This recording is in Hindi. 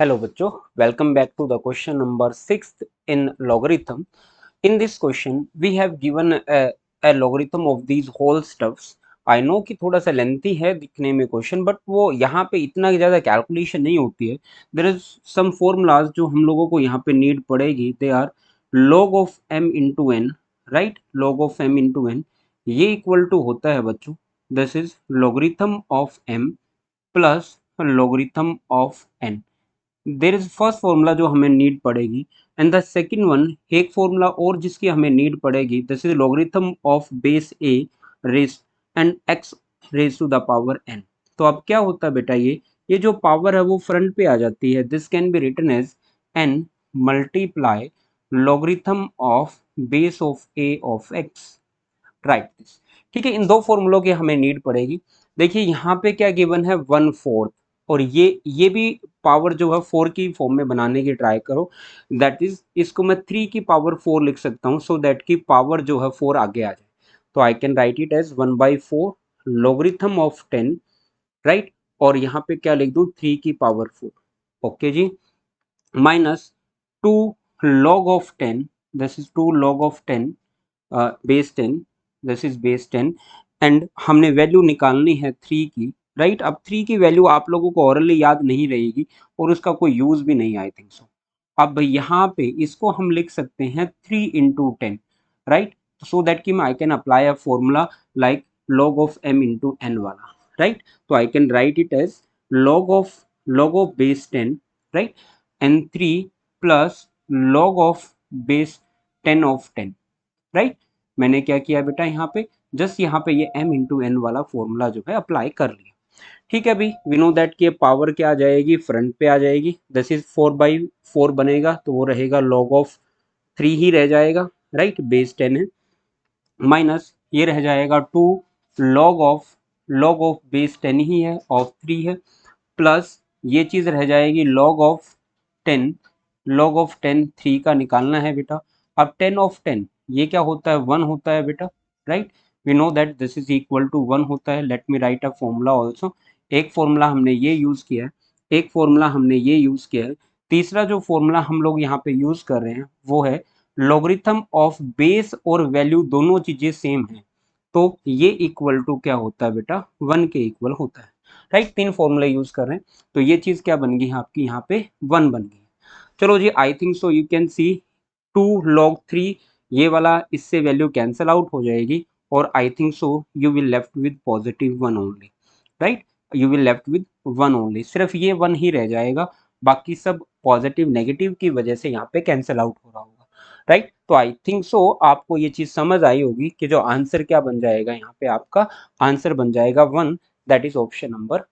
Hello बच्चों, welcome back to the question number 6th in logarithm. In this question, we have given a logarithm of these whole stuffs. I know कि थोड़ा सा लेंथी है दिखने में क्वेश्चन, बट वो यहाँ पे इतना ज़्यादा कैलकुलेशन नहीं होती है. देर इज सम फॉर्मूलाज जो हम लोगों को यहाँ पे नीड पड़ेगी. There are log of m into n, right. log of m into n ये इक्वल टू होता है बच्चों, this is logarithm of m plus logarithm of n. There is first formula जो हमें नीड पड़ेगी, एंड द सेकेंड वन एक फॉर्मूला और जिसकी हमें नीड पड़ेगी, this is logarithm of base a raise and x raise to the power n. तो अब क्या होता है बेटा, ये जो पावर है वो फ्रंट पे आ जाती है. This can be written as n multiply logarithm of base of a of x, right this. ठीक है, इन दो फॉर्मूलों की हमें नीड पड़ेगी. देखिए यहाँ पे क्या गिवन है, 1/4, और ये भी पावर जो है 4 की फॉर्म में बनाने की ट्राई करो. दैट इज इसको मैं 3 की पावर 4 लिख सकता हूँ, सो दैट की पावर जो है 4 आगे आ जाए. तो I can write it as 1/4 logarithm of 10, right. और यहाँ पे क्या लिख दूँ, 3 की पावर 4. ओके जी. Minus 2 log of 10, this is 2 log of 10 base 10, this is base 10, and हमने वैल्यू निकालनी है 3 की, राइट. अब 3 की वैल्यू आप लोगों को ऑरली याद नहीं रहेगी और उसका कोई यूज भी नहीं, आई थिंक सो. अब यहाँ पे इसको हम लिख सकते हैं 3 इंटू 10, राइट. सो दैट कि I can apply a formula like log of m into n वाला, राइट. तो I can write it as log of base 10, right, and 3 plus log of base 10 of 10, right. मैंने क्या किया बेटा, यहाँ पे जस्ट यहाँ पे ये m इंटू एन वाला फॉर्मूला जो है अप्लाई कर लिया. ठीक है भाई, वी नो दैट कि पावर क्या आ जाएगी, फ्रंट पे आ जाएगी. दिस इज 4/4 बनेगा, तो वो रहेगा log ऑफ 3 ही रह जाएगा, राइट. बेस 10 है, माइनस ये रह जाएगा 2 log ऑफ बेस 10 ही है, ऑफ 3 है, प्लस ये चीज रह जाएगी log ऑफ 10. log ऑफ 10 3 का निकालना है बेटा. अब 10 ऑफ 10 ये क्या होता है, 1 होता है बेटा, right. We know that this is equal to 1 होता है. Let me write a formula also. एक फॉर्मूला हमने ये यूज किया है, एक फॉर्मूला हमने ये यूज किया है. तीसरा जो फॉर्मूला हम लोग यहाँ पे यूज कर रहे हैं वो है लॉगरिथम ऑफ बेस और वैल्यू दोनों चीजें सेम है, तो ये इक्वल टू क्या होता है बेटा, 1 के इक्वल होता है, राइट. 3 फॉर्मूला यूज कर रहे हैं, तो ये चीज क्या बन गई आपकी, यहाँ पे 1 बन गई. चलो जी, I think so you can see 2 log 3, ये वाला इससे वैल्यू कैंसल आउट हो जाएगी, और आई think so you will left with positive 1 only, right. You will left with 1 only, सिर्फ ये 1 ही रह जाएगा, बाकी सब पॉजिटिव नेगेटिव की वजह से यहाँ पे कैंसल आउट हो रहा होगा, राइट. तो आई थिंक सो आपको ये चीज समझ आई होगी कि जो आंसर क्या बन जाएगा, यहाँ पे आपका आंसर बन जाएगा 1, दैट इज ऑप्शन नंबर